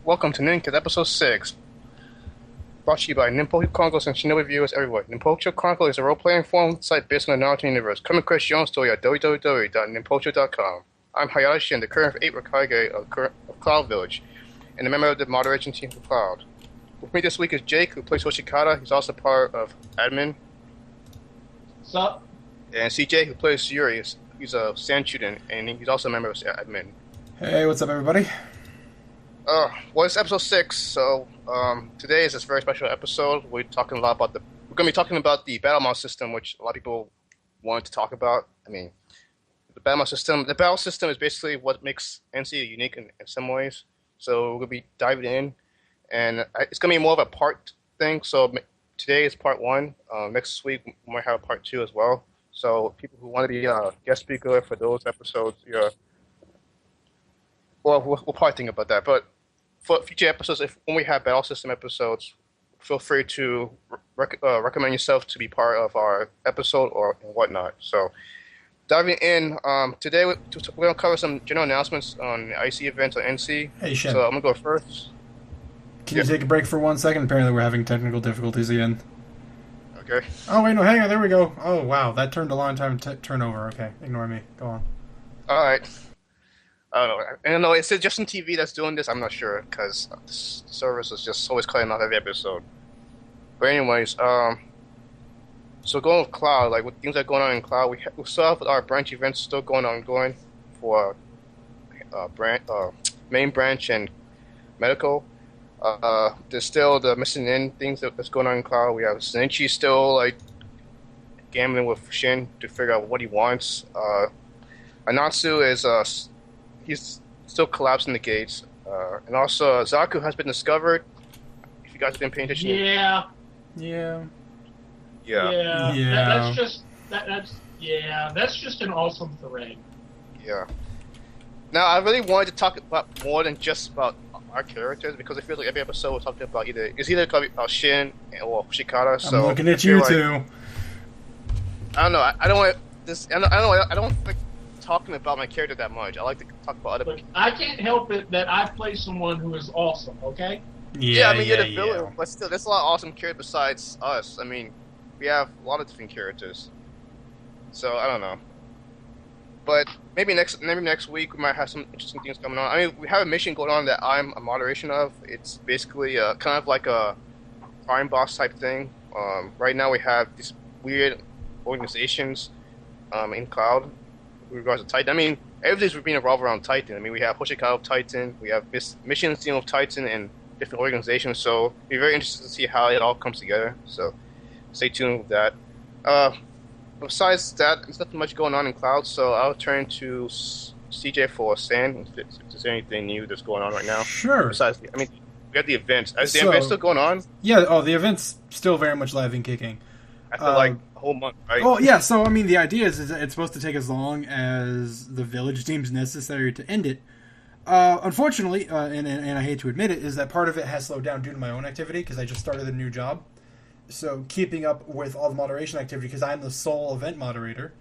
Welcome to NinCast Episode 6, brought to you by Ninpocho Chronicles and Shinobi viewers everywhere. Ninpocho Chronicle is a role-playing forum site based on the Naruto universe. Come and create your own story at www.ninpocho.com. I'm Hayata Shin, the current 8 Raikage of Cloud Village, and a member of the moderation team for Cloud. With me this week is Jake, who plays Hoshikata. He's also part of Admin. What's up? And CJ, who plays Yuri. He's a sand student, and he's also a member of Admin. Hey, what's up, everybody? Well, it's episode 6, so today is this very special episode. We're going to be talking about the battle mod system, which a lot of people wanted to talk about. I mean, the battle system is basically what makes NC unique in some ways. So we're going to be diving in, and it's going to be more of a part thing. So today is part 1. Next week we might have part 2 as well. So people who want to be a guest speaker for those episodes, well, we'll probably think about that, but for future episodes, when we have battle system episodes, feel free to recommend yourself to be part of our episode or whatnot. So, diving in, today we're going to cover some general announcements on IC events on NC. Hey, Shen. So I'm going to go first. Can you take a break for 1 second? Apparently we're having technical difficulties again. Okay. Oh, wait, no, hang on, there we go. Oh, wow, that turned a long time to turn over. Okay, ignore me. Go on. Alright. I don't know. Is it Justin TV that's doing this? I'm not sure, because the service is just always cutting off every episode. But anyways, so going with Cloud, like what things are going on in Cloud, we still have our branch events still ongoing for main branch and medical. There's still the missing in things that's going on in Cloud. We have Shinichi still like gambling with Shin to figure out what he wants. Anatsu is he's still collapsing the gates, and also Zaku has been discovered. If you guys have been paying attention. Yeah. That's just an awesome thread. Yeah. Now I really wanted to talk about more than just about our characters, because I feel like every episode we're talking about either going to be about Shin or Shikata. So I'm looking at you too. I don't know. I don't want this. I don't like talking about my character that much. I like to talk about other people. I can't help it that I play someone who is awesome, okay? Yeah, I mean, you're the villain, but still, there's a lot of awesome characters besides us. I mean, we have a lot of different characters. So, I don't know. But maybe next week we might have some interesting things coming on. I mean, we have a mission going on that I'm a moderation of. It's basically kind of like a crime boss type thing. Right now we have these weird organizations in Cloud with regards to Titan. I mean, everything's being revolved around Titan. I mean, we have Hoshikata of Titan, we have missions dealing with Titan and different organizations, so it'll be very interesting to see how it all comes together. So stay tuned with that. Besides that, there's nothing much going on in Cloud, so I'll turn to CJ for Sand, if there's anything new that's going on right now. Sure. Besides, we have the events. Is the event still going on? Yeah, the event's still very much live and kicking. After like a whole month, right? Well, yeah, so I mean, the idea is that it's supposed to take as long as the village deems necessary to end it. Unfortunately, and I hate to admit it, is that part of it has slowed down due to my own activity, because I just started a new job. So keeping up with all the moderation activity, because I'm the sole event moderator,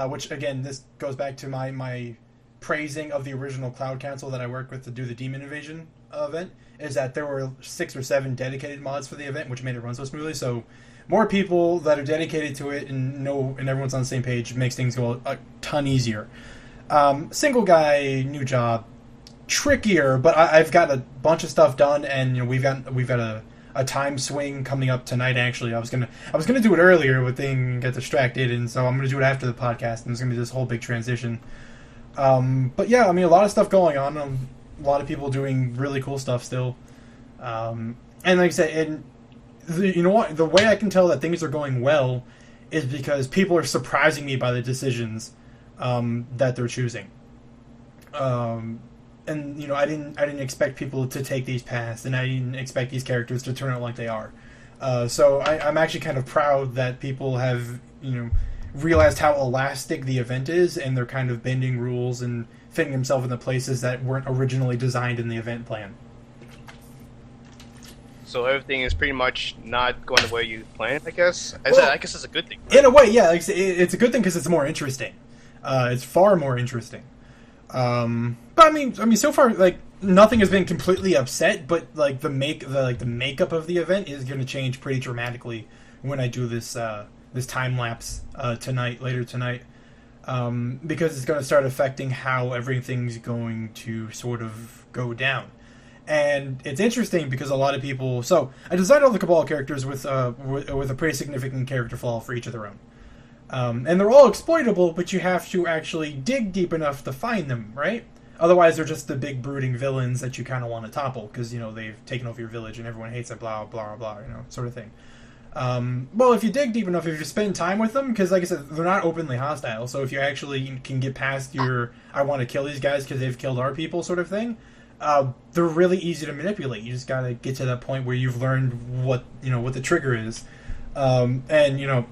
which, again, this goes back to my praising of the original Cloud Council that I worked with to do the Demon Invasion event, is that there were 6 or 7 dedicated mods for the event, which made it run so smoothly. So more people that are dedicated to it and everyone's on the same page makes things go a ton easier. Single guy, new job, trickier, but I've got a bunch of stuff done, and we've got a time swing coming up tonight. Actually, I was gonna do it earlier, but then get distracted, and so I'm gonna do it after the podcast, and there's gonna be this whole big transition. But yeah, I mean, a lot of stuff going on. A lot of people doing really cool stuff still, and like I said, you know what? The way I can tell that things are going well is because people are surprising me by the decisions that they're choosing. And I didn't expect people to take these paths, and I didn't expect these characters to turn out like they are. So I'm actually kind of proud that people have realized how elastic the event is, and they're kind of bending rules and fitting themselves into places that weren't originally designed in the event plan. So everything is pretty much not going the way you planned, I guess. I guess it's a good thing. Right? In a way, yeah, it's a good thing because it's more interesting. It's far more interesting. But I mean, so far, like, nothing has been completely upset, but like the makeup of the event is going to change pretty dramatically when I do this time lapse later tonight, because it's going to start affecting how everything's going to sort of go down. And it's interesting because a lot of people. So I designed all the Cabal characters with a pretty significant character flaw for each of their own. And they're all exploitable, but you have to actually dig deep enough to find them, right? Otherwise, they're just the big brooding villains that you kind of want to topple because, they've taken over your village and everyone hates it, blah, blah, blah, sort of thing. Well, if you dig deep enough, if you spend time with them, because like I said, they're not openly hostile, so if you actually can get past your, I want to kill these guys because they've killed our people sort of thing, they're really easy to manipulate. You just gotta get to that point where you've learned what the trigger is. And,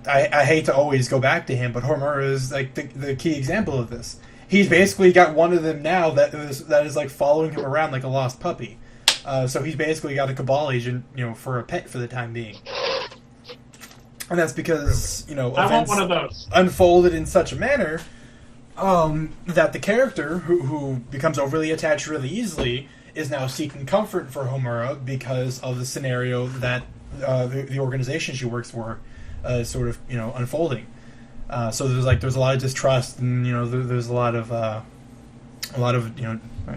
I hate to always go back to him, but Homura is like the key example of this. He's basically got one of them now that is like following him around like a lost puppy. So he's basically got a Cabal agent, for a pet for the time being. And that's because, events want one of those. Unfolded in such a manner that the character, who becomes overly attached really easily, is now seeking comfort for Homura because of the scenario that the organization she works for sort of, unfolding. So there's a lot of distrust, and there's a lot of I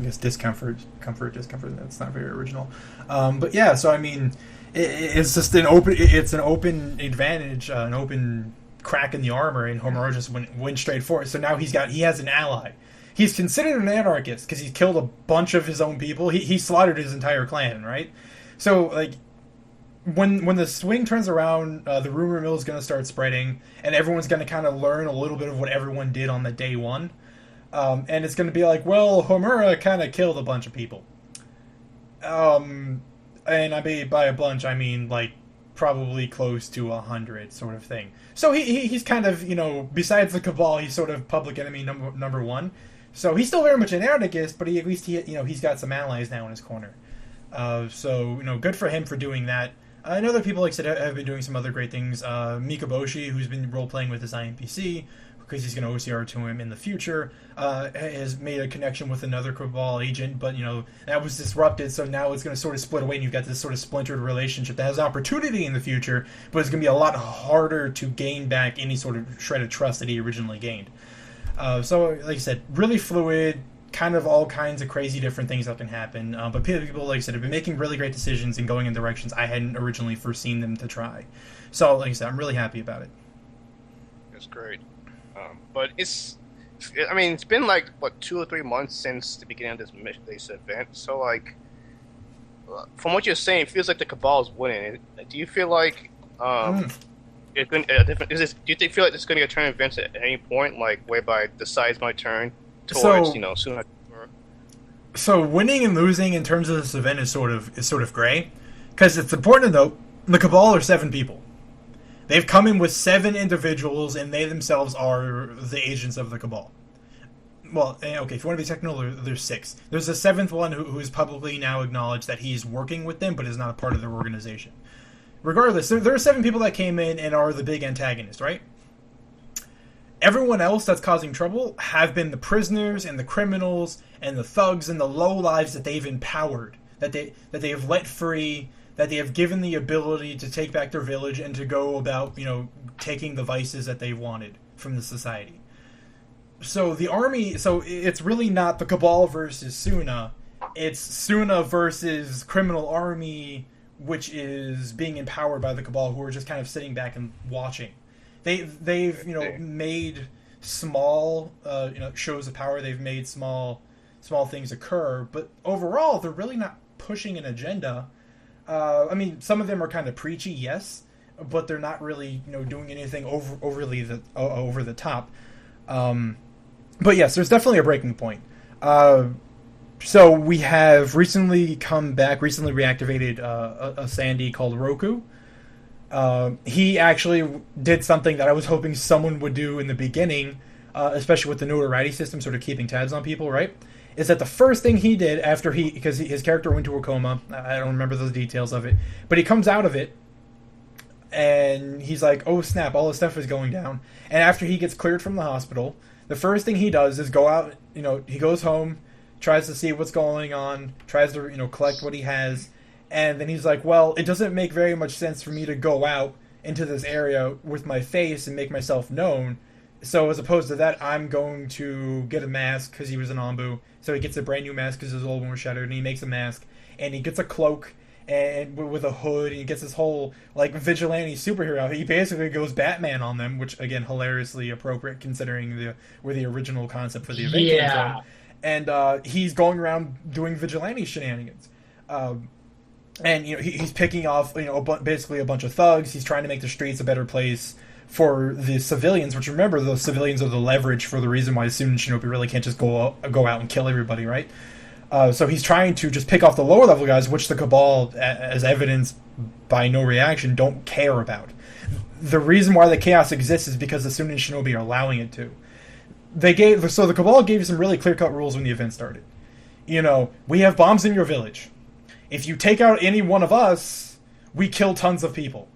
guess discomfort. That's not very original, but yeah. So I mean, it's just an open advantage, an open crack in the armor, and Homura just went straight for it. So now he has an ally. He's considered an anarchist because he's killed a bunch of his own people. He slaughtered his entire clan, right? So like. When the swing turns around, the rumor mill is going to start spreading, and everyone's going to kind of learn a little bit of what everyone did on the day one. And it's going to be like, well, Homura kind of killed a bunch of people. And I mean, by a bunch, I mean, like, probably close to 100 sort of thing. So he's kind of, besides the Cabal, he's sort of public enemy number one. So he's still very much an anarchist, but at least he's got some allies now in his corner. So, good for him for doing that. And other people, like I said, have been doing some other great things. Mikaboshi, who's been role-playing with his INPC, because he's going to OCR to him in the future, has made a connection with another Cabal agent, but, that was disrupted, so now it's going to sort of split away, and you've got this sort of splintered relationship that has opportunity in the future, but it's going to be a lot harder to gain back any sort of shred of trust that he originally gained. So, like I said, really fluid, kind of all kinds of crazy different things that can happen. But people, like I said, have been making really great decisions and going in directions I hadn't originally foreseen them to try. So, like I said, I'm really happy about it. It's great. But it's been like, 2 or 3 months since the beginning of this event. So, like, from what you're saying, it feels like the Cabal is winning. Do you feel like it's going do you feel like it's going to get a turn of events at any point, like whereby the sides might turn towards, soon? So winning and losing in terms of this event is sort of gray, because it's important to note the Cabal are 7 people. They've come in with 7 individuals, and they themselves are the agents of the Cabal. Well, okay, if you want to be technical, there's 6. There's a 7th one who is publicly now acknowledged that he's working with them, but is not a part of their organization. Regardless, there are 7 people that came in and are the big antagonists, right? Everyone else that's causing trouble have been the prisoners and the criminals and the thugs and the lowlives that they've empowered, that they have let free, that they have given the ability to take back their village and to go about, taking the vices that they wanted from the society. So the army, it's really not the Cabal versus Suna. It's Suna versus criminal army, which is being empowered by the Cabal, who are just kind of sitting back and watching. They've made small shows of power. They've made small things occur, but overall they're really not pushing an agenda. Some of them are kind of preachy, yes, but they're not really doing anything overly over the top. But yes, there's definitely a breaking point. So we have recently reactivated a Sandy called Roku. He actually did something that I was hoping someone would do in the beginning, especially with the notoriety system, sort of keeping tabs on people, right? Is that the first thing he did after because his character went to a coma, I don't remember the details of it, but he comes out of it, and he's like, oh snap, all this stuff is going down. And after he gets cleared from the hospital, the first thing he does is go out, he goes home, tries to see what's going on, tries to collect what he has, and then he's like, well, it doesn't make very much sense for me to go out into this area with my face and make myself known. So as opposed to that, I'm going to get a mask because he was an Ombu. So he gets a brand new mask because his old one was shattered, and he makes a mask, and he gets a cloak and with a hood, and he gets this whole like vigilante superhero. He basically goes Batman on them, which again hilariously appropriate considering where the original concept for the event came from. And he's going around doing vigilante shenanigans. And he's picking off basically a bunch of thugs. He's trying to make the streets a better place for the civilians. Which remember, those civilians are the leverage for the reason why Student Shinobi really can't just go out and kill everybody, right? So he's trying to just pick off the lower level guys, which the Cabal, as evidenced by no reaction, don't care about. The reason why the chaos exists is because the Student Shinobi are allowing it to. The Cabal gave some really clear-cut rules when the event started. We have bombs in your village. If you take out any one of us, we kill tons of people.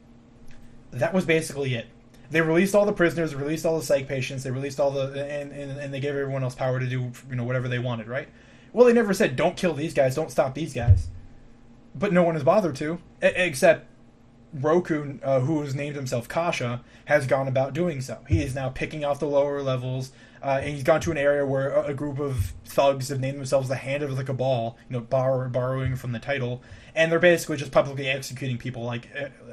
That was basically it. They released all the prisoners, released all the psych patients, they released all and they gave everyone else power to do whatever they wanted, right? Well, they never said don't kill these guys, don't stop these guys. But no one has bothered to, except Roku, who has named himself Kasha, has gone about doing so. He is now picking off the lower levels, and he's gone to an area where a group of thugs have named themselves the Hand of the Cabal, borrowing from the title, and they're basically just publicly executing people like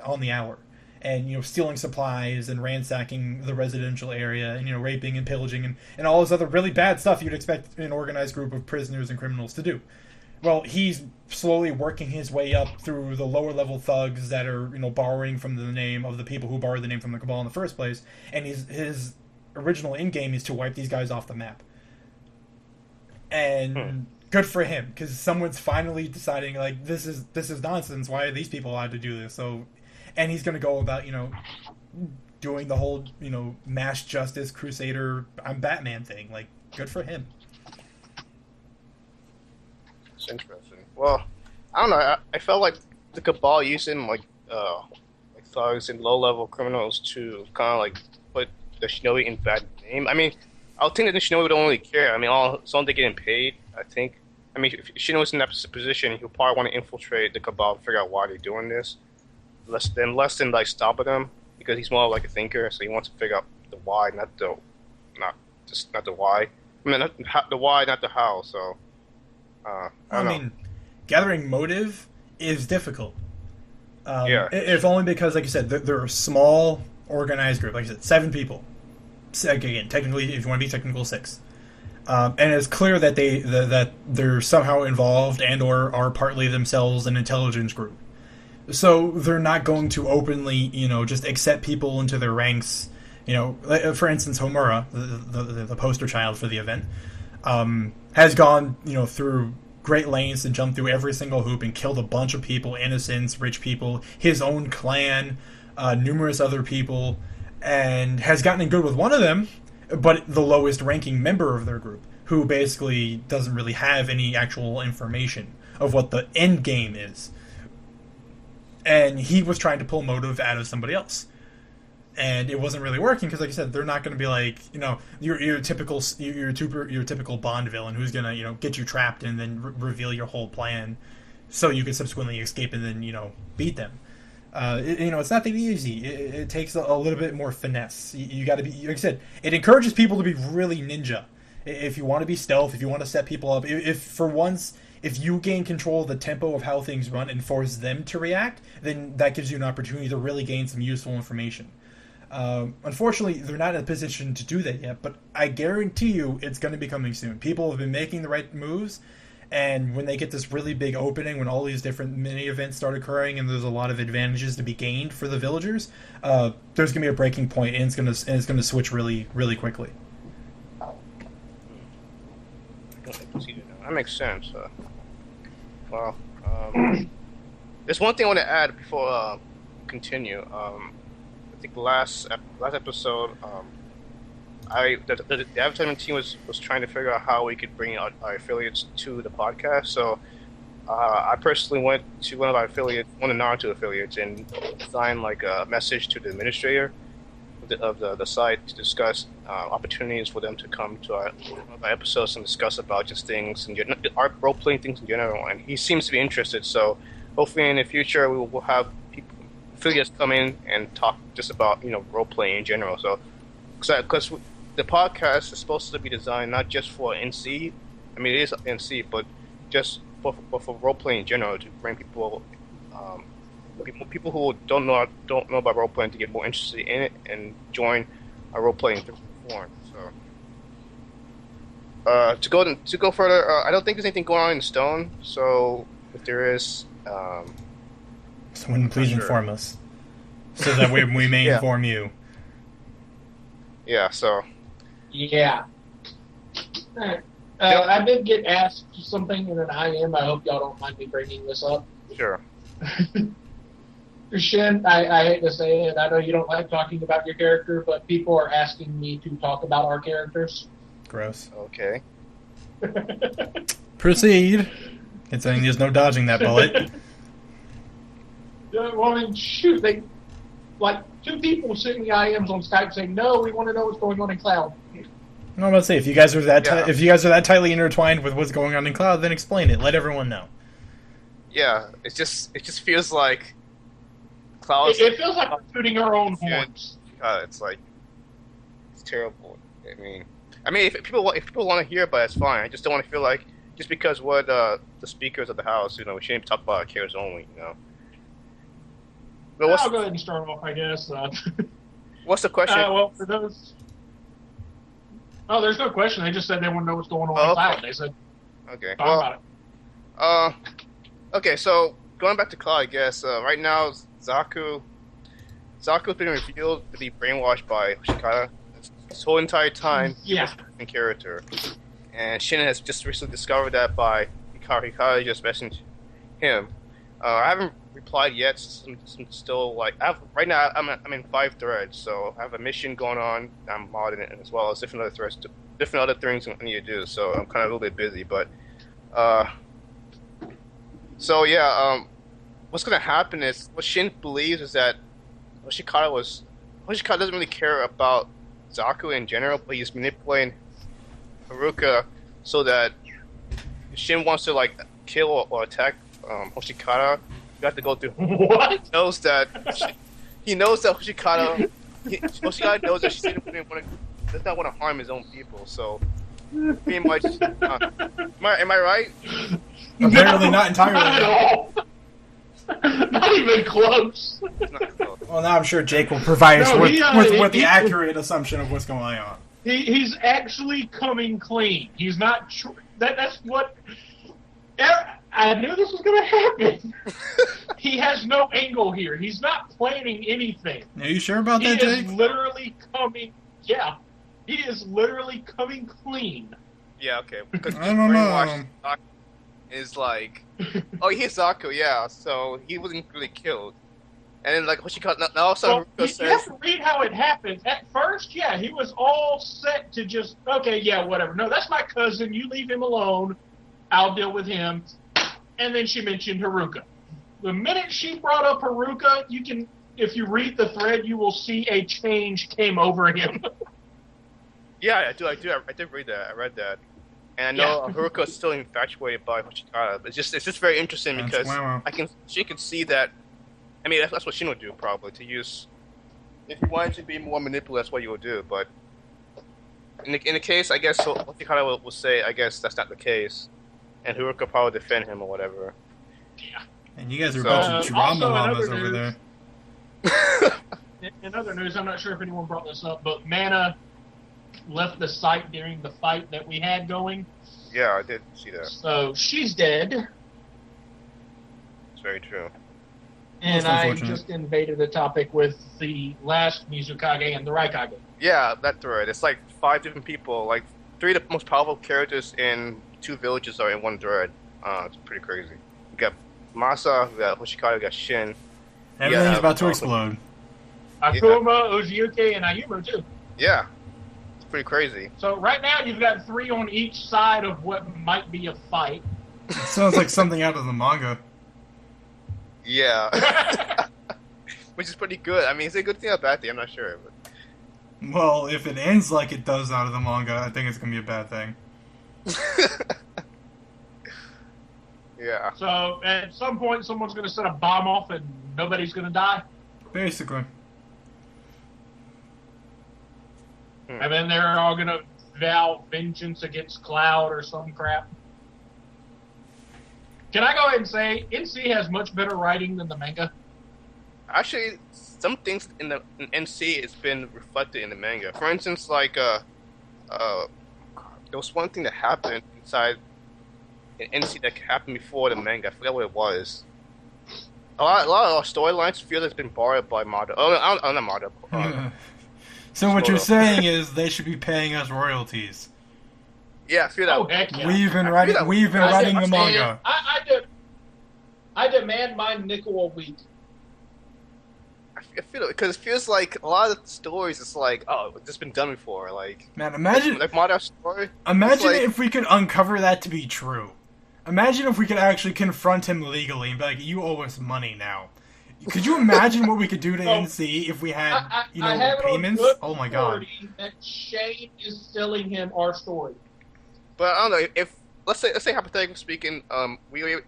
on the hour, and stealing supplies and ransacking the residential area, and raping and pillaging and all this other really bad stuff you'd expect an organized group of prisoners and criminals to do. Well, he's slowly working his way up through the lower level thugs that are, borrowing from the name of the people who borrowed the name from the Cabal in the first place, and his original end game is to wipe these guys off the map. And good for him, because someone's finally deciding like this is nonsense. Why are these people allowed to do this? So, and he's going to go about doing the whole mass justice crusader I'm Batman thing. Like, good for him. It's interesting. Well, I don't know. I felt like the Cabal using like thugs and low-level criminals to kind of like put the Shinobi in bad name. I mean, I would think that the Shinobi don't really care. I mean, as long as they're getting paid, I think. I mean, if Shinobi's in that position, he'll probably want to infiltrate the Cabal and figure out why they're doing this. Less than like stopping them, because he's more like a thinker, so he wants to figure out the why, not the why. I mean, not the why, not the how. So, I mean, gathering motive is difficult. Yeah. If only because, like you said, they're a small, organized group. Like I said, 7 people. Again, technically, if you want to be technical, 6. And it's clear that they're somehow involved and or are partly themselves an intelligence group. So they're not going to openly, just accept people into their ranks. For instance, Homura, the poster child for the event, has gone, through great lengths and jumped through every single hoop and killed a bunch of people, innocents, rich people, his own clan, numerous other people, and has gotten in good with one of them, but the lowest ranking member of their group, who basically doesn't really have any actual information of what the end game is. And he was trying to pull motive out of somebody else. And it wasn't really working because, like I said, they're not going to be like, your typical Bond villain who's going to, get you trapped and then reveal your whole plan so you can subsequently escape and then, beat them. It's not that easy. It takes a little bit more finesse. You got to be, like I said, it encourages people to be really ninja. If you want to be stealth, if you want to set people up, if for once, if you gain control of the tempo of how things run and force them to react, then that gives you an opportunity to really gain some useful information. Unfortunately, they're not in a position to do that yet, but I guarantee you it's going to be coming soon. People have been making the right moves, and when they get this really big opening, when all these different mini-events start occurring and there's a lot of advantages to be gained for the villagers, there's going to be a breaking point, and it's going to switch really, really quickly. That makes sense. There's one thing I want to add before continue. I think last episode, the advertisement team was trying to figure out how we could bring our affiliates to the podcast. So I personally went to one of our affiliates, one of the Naruto affiliates, and signed like a message to the administrator of the site to discuss opportunities for them to come to our episodes and discuss about just things and art role playing things in general. And he seems to be interested, so hopefully in the future we will have people affiliates come in and talk just about role playing in general. So because the podcast is supposed to be designed not just for NC, I mean it is NC, but just for role playing in general to bring people. People who don't know about role playing to get more interested in it and join our role playing forum. So to go further, I don't think there's anything going on in Stone. So if there is, someone please inform us, so that we may inform you. Yeah. So. Yeah. I did get asked something in an IM. I hope y'all don't mind me bringing this up. Sure. Shin, I hate to say it, I know you don't like talking about your character, but people are asking me to talk about our characters. Gross. Okay. Proceed. It's saying there's no dodging that bullet. Well, I mean, shoot, two people sent me IMs on Skype saying, "No, we want to know what's going on in Cloud." I'm about to say, if you guys are that tightly intertwined with what's going on in Cloud, then explain it. Let everyone know. Yeah, it just feels like Cloud. It feels like we're tooting our own horns. It's terrible. I mean, if people want to hear about it, it's fine. I just don't want to feel like just because we're the speakers of the house, we shouldn't talk about our characters only, But I'll go ahead and start off, I guess. What's the question? Well, for those. Oh, there's no question. They just said they want to know what's going on in Cloud. They said, "Okay, talk about it." Okay, so going back to Cloud, I guess right now Zaku's been revealed to be brainwashed by Hoshikata this whole entire time. Yeah. In character, and Shin has just recently discovered that by Hikari just messaged him. I haven't replied yet. I'm still right now. I'm in 5 threads, so I have a mission going on. I'm modding it as well as different other threads, different other things I need to do. So I'm kind of a little bit busy, but so yeah. What's gonna happen is what Shin believes is that Hoshikata doesn't really care about Zaku in general, but he's manipulating Haruka so that if Shin wants to kill or attack Hoshikata, you have to go through. What? He knows that Hoshikata knows that Shin does not want to harm his own people. So pretty much, am I right? Apparently not entirely. Not at all. Not even close. Not close. Well, now I'm sure Jake will provide us with the accurate assumption of what's going on. He's actually coming clean. He's not. That's what. I knew this was going to happen. He has no angle here. He's not planning anything. Are you sure about that, Jake? He is literally coming. Yeah, he is literally coming clean. Yeah, okay. Because I don't know. Is he's Zaku, yeah. So he wasn't really killed, and then Hoshikata. Now also you have to read how it happened. At first, yeah, he was all set to just whatever. No, that's my cousin. You leave him alone. I'll deal with him. And then she mentioned Haruka. The minute she brought up Haruka, if you read the thread, you will see a change came over him. Yeah, I do. I did read that. I read that. And I know Haruka is still infatuated by Hoshikata. But it's just very interesting because she could see that. I mean, that's what Shin would do probably, to use. If you wanted to be more manipulative, that's what you would do. But in the case, I guess Hoshikata will say, I guess that's not the case, and Haruka probably defend him or whatever. Yeah. And you guys are a bunch of drama llamas over there. In other news, I'm not sure if anyone brought this up, but Mana left the site during the fight that we had going. Yeah, I did see that. So she's dead. It's very true. And I just invaded the topic with the last Mizukage and the Raikage. Yeah, that thread. It's 5 different people. 3 of the most powerful characters in 2 villages are in one thread. It's pretty crazy. We got Masa, we got Hoshikata, we got Shin. Everything's about to explode. Akuma, Ojiuke, and Ayumu, too. Yeah. It's pretty crazy. So right now you've got 3 on each side of what might be a fight. It sounds like something out of the manga. Yeah. Which is pretty good. I mean, it's a good thing or a bad thing, I'm not sure. But Well, if it ends like it does out of the manga, I think it's gonna be a bad thing. Yeah. So at some point, someone's going to set a bomb off and nobody's going to die. Basically. And then they're all going to vow vengeance against Cloud or some crap. Can I go ahead and say NC has much better writing than the manga? Actually, some things in NC has been reflected in the manga. For instance, like there was one thing that happened inside in NC that happened before the manga. I forgot what it was. A lot of our storylines feel that's been borrowed by Mada. Oh, not Mada. So what you're saying is they should be paying us royalties. Yeah, I feel that. Oh, heck yeah. We've been writing the manga. I demand my nickel a week. I feel it because it feels like a lot of the stories. It's like, oh, it's just been done before. Like, man, imagine like Mada's story. Imagine like, if we could uncover that to be true. Imagine if we could actually confront him legally and be like, "You owe us money now." Could you imagine what we could do to NC if we had, payments? Oh my god! That Shane is selling him our story. But I don't know if let's say hypothetically speaking, we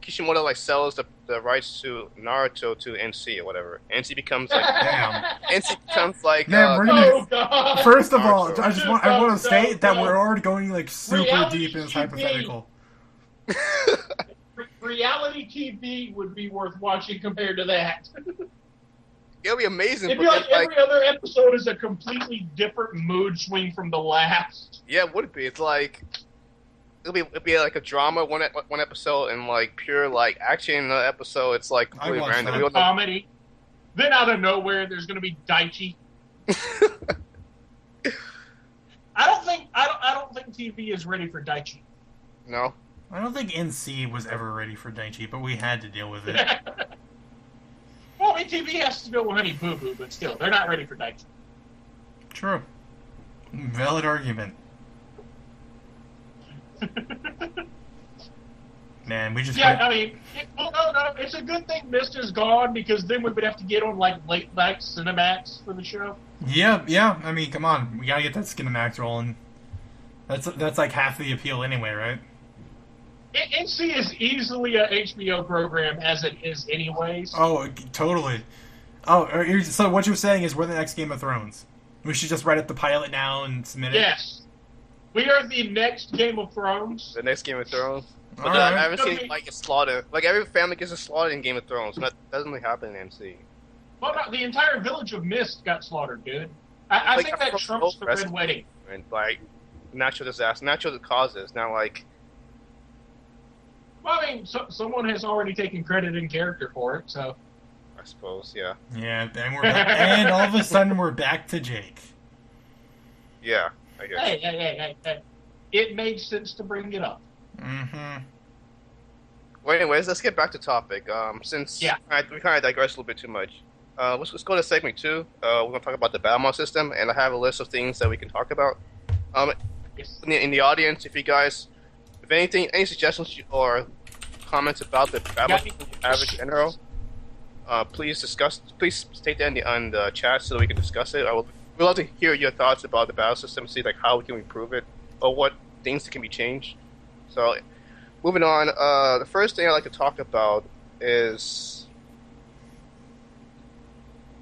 Kishimoto like sells the rights to Naruto to NC or whatever. NC becomes like damn. NC becomes like man, we're gonna. God. First of all, I want to state that we're already going like super Reality deep in this TV. hypothetical. Reality TV would be worth watching compared to that. It'll be amazing. It'd be like every other episode is a completely different mood swing from the last. Yeah, it would be. It's like it'll be like a drama one episode and like pure like action in another episode. It's like completely random. That. Comedy. Then out of nowhere, there's going to be Daichi. I don't think TV is ready for Daichi. No. I don't think NC was ever ready for Daichi, but we had to deal with it. Well, I mean, TV has to deal with Honey Boo Boo, but still, they're not ready for Daichi. True. Valid argument. Man, we just... Yeah, I mean, no, it's a good thing Mister's gone, because then we would have to get on, like, late night Cinemax for the show. Yeah, I mean, come on. We gotta get that Cinemax rolling. That's like half the appeal anyway, right? NC is easily a HBO program as it is anyways. Oh, totally. Oh, so what you're saying is we're the next Game of Thrones. We should just write up the pilot now and submit it? Yes. We are the next Game of Thrones. The next Game of Thrones. But Right. I haven't seen like a slaughter. Like every family gets a slaughter in Game of Thrones. And that doesn't really happen in NC. Well, no, the entire village of Mist got slaughtered, dude. I think that trumps the Red Wedding. And like natural disaster, natural causes. Now like. Well, I mean, someone has already taken credit in character for it, so. I suppose, yeah. Yeah, and we're back, and all of a sudden we're back to Jake. Yeah, I guess. Hey. It made sense to bring it up. Mm-hmm. Well, anyways, let's get back to topic. Since we kind of digress a little bit too much. Let's go to segment 2. We're going to talk about the battle mod system, and I have a list of things that we can talk about. Yes. In the audience, if you guys, if anything, any suggestions or comments about the battle mod system you have in general, please state that on the chat so that we can discuss it. We'd love to hear your thoughts about the battle system, see like how we can improve it, or what things that can be changed. So, moving on, the first thing I'd like to talk about is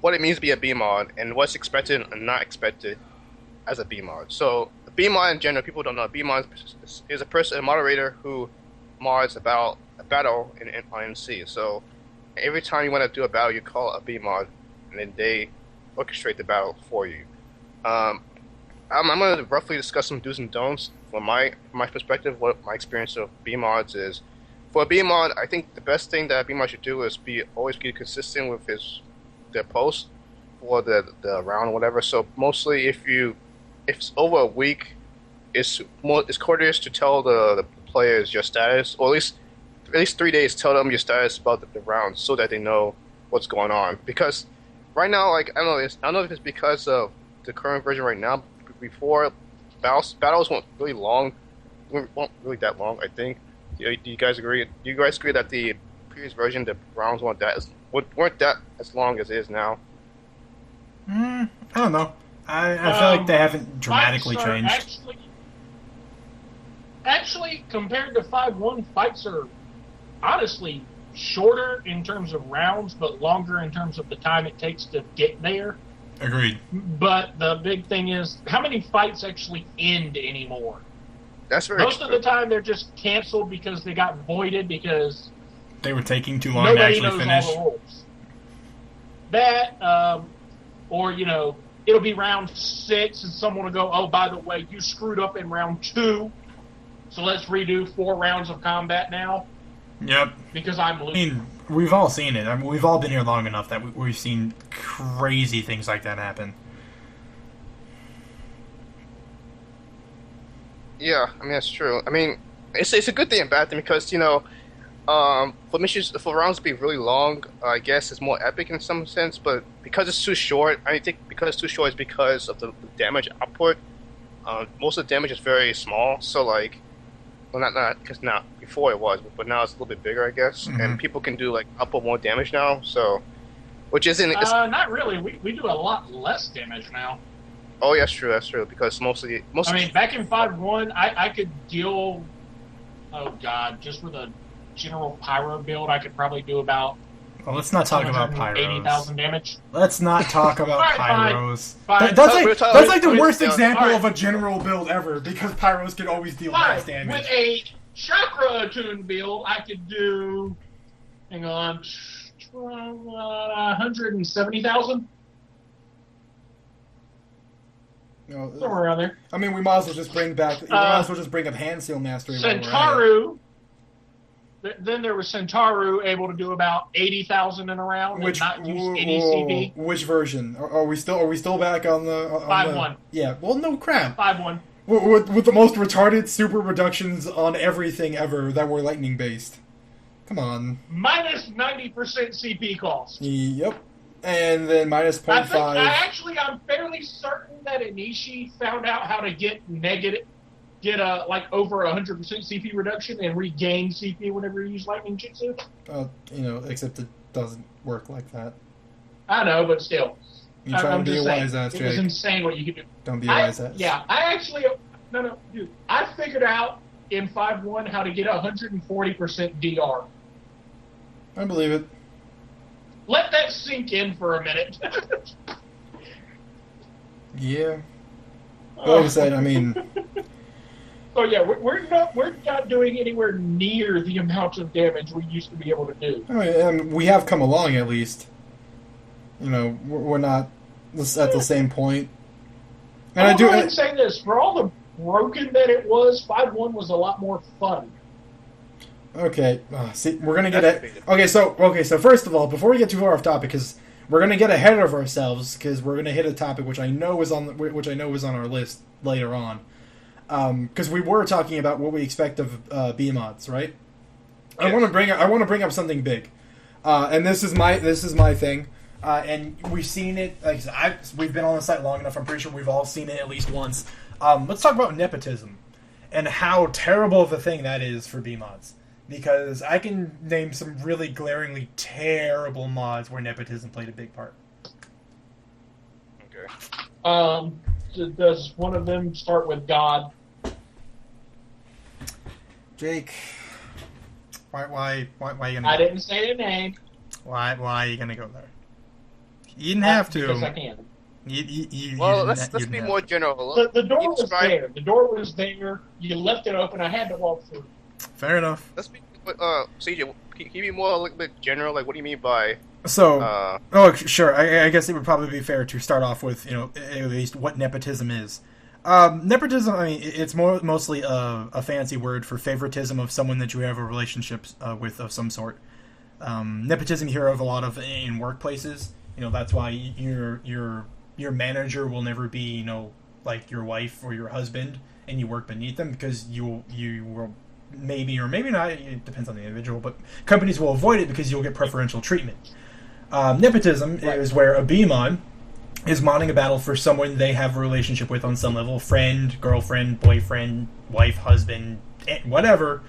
what it means to be a B-mod and what's expected and not expected as a B-mod. So, a B-mod in general, people don't know, a B-mod is a moderator who mods about a battle on NC. So, every time you want to do a battle, you call a B-mod, and then they orchestrate the battle for you. I'm going to roughly discuss some do's and don'ts from my perspective. What my experience of B-mods is. For a B-mod, I think the best thing that a B-mod should do is always be consistent with their post for the round or whatever. So mostly if it's over a week, it's courteous to tell the players your status, or at least 3 days. Tell them your status about the round so that they know what's going on. Because right now, like I don't know if it's because of the current version right now. Before battles weren't really that long. I think. Do you guys agree? Do you guys agree that the previous version, the rounds weren't that as long as it is now? I don't know. I feel like they haven't dramatically changed. Actually, compared to 5-1, fights are honestly shorter in terms of rounds, but longer in terms of the time it takes to get there. Agreed. But the big thing is, how many fights actually end anymore? That's very Most of the time, they're just canceled because they got voided because they were taking too long to actually finish. All the rules. That, or it'll be round 6, and someone will go, "Oh, by the way, you screwed up in round 2, so let's redo 4 rounds of combat now." Yep. Because I'm losing. I mean, we've all seen it. I mean, we've all been here long enough that we've seen crazy things like that happen. Yeah, I mean that's true. I mean, it's a good thing and bad thing because for rounds to be really long, I guess it's more epic in some sense. But because it's too short, I think because it's too short is because of the damage output. Most of the damage is very small, so like. Well, not because now before it was, but now it's a little bit bigger, I guess, and people can do like output more damage now. So, which isn't not really. We do a lot less damage now. Oh, yeah, that's true. Because I mean, back in 5-1, I could deal. Oh God, just with a general pyro build, I could probably do about. Well, let's not talk about pyros. 80,000 damage. Let's not talk about pyros. Fine. That's like the worst example of a general build ever, because pyros can always deal mass damage. With a chakra attuned build, I could do. Hang on. 170,000? Somewhere around there. I mean, we might as well just bring back. We might as well just bring up Hand Seal Mastery. Centauru. Then there was Centauru able to do about 80,000 in a round and not use any CP. Which version? Are we still back on the 5-1? Yeah. Well, no crap. 5-1. With the most retarded super reductions on everything ever that were lightning based. Come on. Minus 90% CP cost. Yep. And then minus 0.5. I'm fairly certain that Inishi found out how to get over 100% CP reduction and regain CP whenever you use Lightning Jutsu. Except it doesn't work like that. I know, but still. You're trying to be a wise ass, Jake. It was insane what you could do. Don't be a wise ass. Yeah, dude. I figured out in 5-1 how to get 140% DR. I believe it. Let that sink in for a minute. Yeah. Like I said, I mean... So yeah, we're not doing anywhere near the amount of damage we used to be able to do. Oh, yeah, and we have come along at least. We're not at the same point. And I'll go ahead and say this: for all the broken that it was, 5-1 was a lot more fun. Okay, see, we're gonna get it. Okay, so first of all, before we get too far off topic, because we're gonna get ahead of ourselves, because we're gonna hit a topic which I know is on our list later on. Because we were talking about what we expect of B-mods, right? Yes. I want to bring up something big, and this is my thing. And we've seen it. We've been on the site long enough. I'm pretty sure we've all seen it at least once. Let's talk about nepotism and how terrible of a thing that is for B-mods. Because I can name some really glaringly terrible mods where nepotism played a big part. Okay. Does one of them start with God? Jake, why are you gonna? I didn't say the name. Why are you gonna go there? You didn't have to. Because I can. Let's be more general. The door was there. The door was there. You left it open. I had to walk through. Fair enough. Let's be. CJ, can you be more a little bit general? Like, what do you mean by? So, sure. I guess it would probably be fair to start off with, at least what nepotism is. Nepotism, I mean, it's mostly a fancy word for favoritism of someone that you have a relationship with of some sort. Nepotism you hear of a lot of in workplaces. That's why your manager will never be, like your wife or your husband, and you work beneath them because you will maybe or maybe not. It depends on the individual, but companies will avoid it because you'll get preferential treatment. Nepotism is where a B-mod is modding a battle for someone they have a relationship with on some level, friend, girlfriend, boyfriend, wife, husband, whatever,